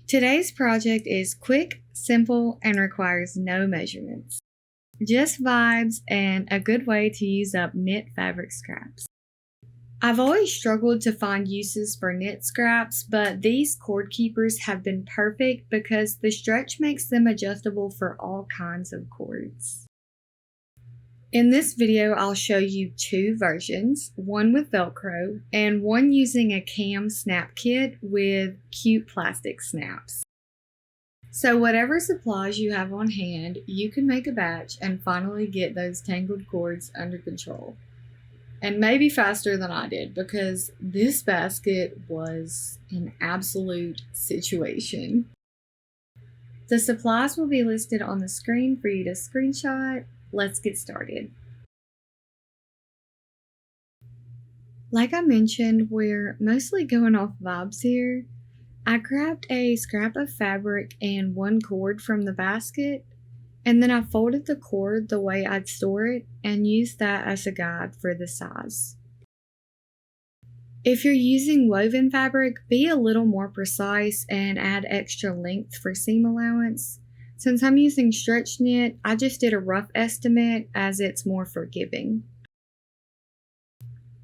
Today's project is quick, simple, and requires no measurements. Just vibes and a good way to use up knit fabric scraps. I've always struggled to find uses for knit scraps, but these cord keepers have been perfect because the stretch makes them adjustable for all kinds of cords. In this video, I'll show you two versions, one with Velcro and one using a cam snap kit with cute plastic snaps. So whatever supplies you have on hand, you can make a batch and finally get those tangled cords under control. And maybe faster than I did, because this basket was an absolute situation. The supplies will be listed on the screen for you to screenshot. Let's get started. Like I mentioned, we're mostly going off vibes here. I grabbed a scrap of fabric and one cord from the basket, and then I folded the cord the way I'd store it and used that as a guide for the size. If you're using woven fabric, be a little more precise and add extra length for seam allowance. Since I'm using stretch knit, I just did a rough estimate as it's more forgiving.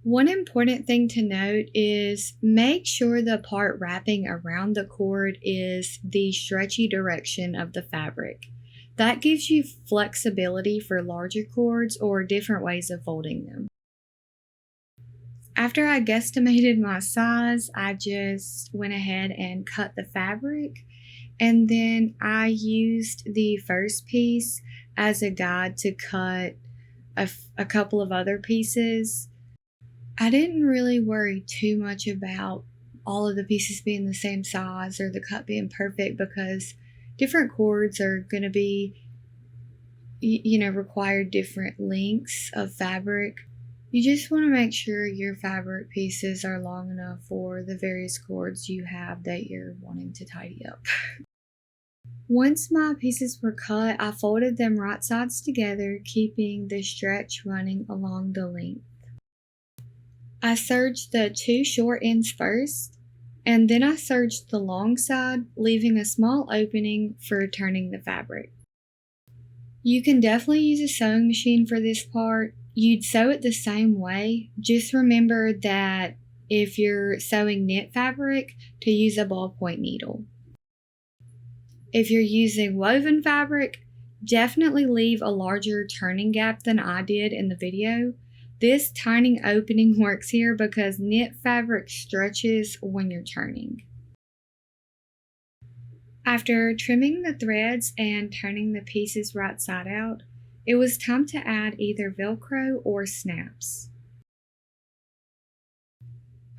One important thing to note is make sure the part wrapping around the cord is the stretchy direction of the fabric. That gives you flexibility for larger cords or different ways of folding them. After I guesstimated my size, I just went ahead and cut the fabric, and then I used the first piece as a guide to cut a couple of other pieces. I didn't really worry too much about all of the pieces being the same size or the cut being perfect, because different cords are going to be, require different lengths of fabric. You just want to make sure your fabric pieces are long enough for the various cords you have that you're wanting to tidy up. Once my pieces were cut, I folded them right sides together, keeping the stretch running along the length. I serged the two short ends first, and then I serged the long side, leaving a small opening for turning the fabric. You can definitely use a sewing machine for this part. You'd sew it the same way. Just remember that if you're sewing knit fabric, to use a ballpoint needle. If you're using woven fabric, definitely leave a larger turning gap than I did in the video. This tiny opening works here because knit fabric stretches when you're turning. After trimming the threads and turning the pieces right side out, it was time to add either Velcro or snaps.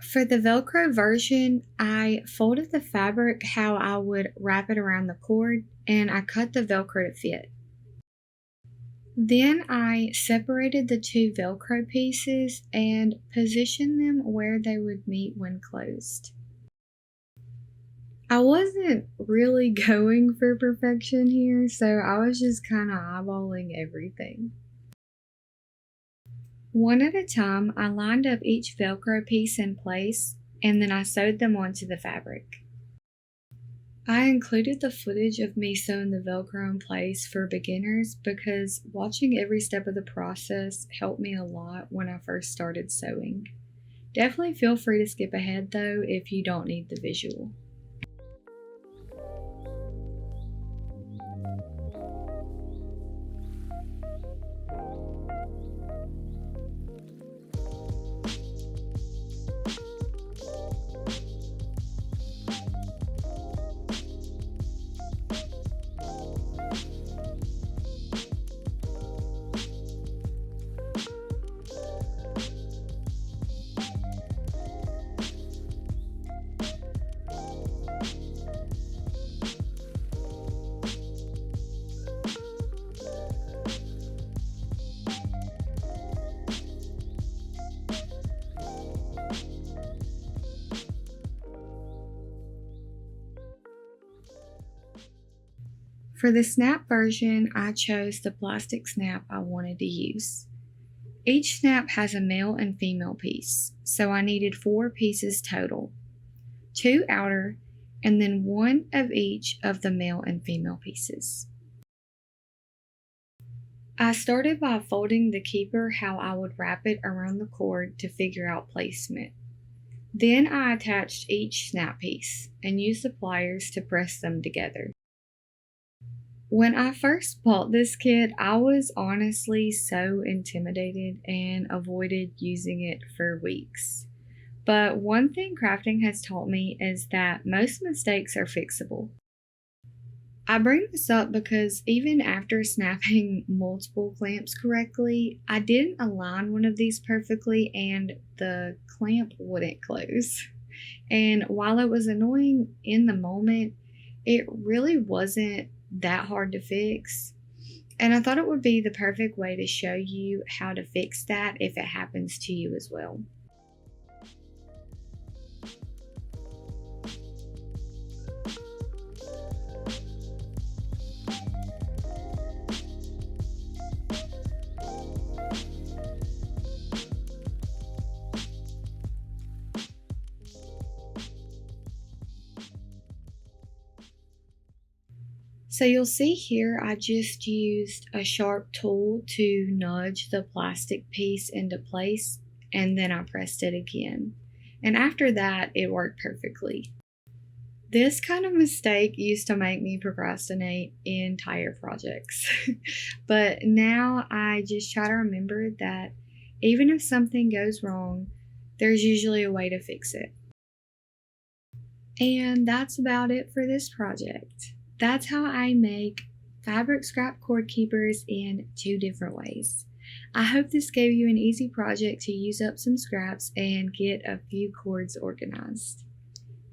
For the Velcro version, I folded the fabric how I would wrap it around the cord, and I cut the Velcro to fit. Then I separated the two Velcro pieces and positioned them where they would meet when closed. I wasn't really going for perfection here, so I was just kind of eyeballing everything. One at a time, I lined up each Velcro piece in place, and then I sewed them onto the fabric. I included the footage of me sewing the Velcro in place for beginners because watching every step of the process helped me a lot when I first started sewing. Definitely feel free to skip ahead though if you don't need the visual. For the snap version, I chose the plastic snap I wanted to use. Each snap has a male and female piece, so I needed 4 pieces total. 2 outer and then one of each of the male and female pieces. I started by folding the keeper how I would wrap it around the cord to figure out placement. Then I attached each snap piece and used the pliers to press them together. When I first bought this kit, I was honestly so intimidated and avoided using it for weeks. But one thing crafting has taught me is that most mistakes are fixable. I bring this up because even after snapping multiple clamps correctly, I didn't align one of these perfectly and the clamp wouldn't close. And while it was annoying in the moment, it really wasn't that hard to fix. And I thought it would be the perfect way to show you how to fix that if it happens to you as well. So you'll see here I just used a sharp tool to nudge the plastic piece into place, and then I pressed it again. And after that, it worked perfectly. This kind of mistake used to make me procrastinate entire projects. But now I just try to remember that even if something goes wrong, there's usually a way to fix it. And that's about it for this project. That's how I make fabric scrap cord keepers in 2 different ways. I hope this gave you an easy project to use up some scraps and get a few cords organized.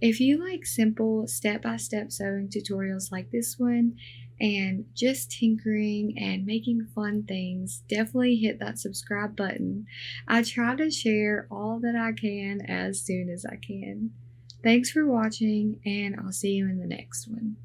If you like simple step-by-step sewing tutorials like this one and just tinkering and making fun things, definitely hit that subscribe button. I try to share all that I can as soon as I can. Thanks for watching, and I'll see you in the next one.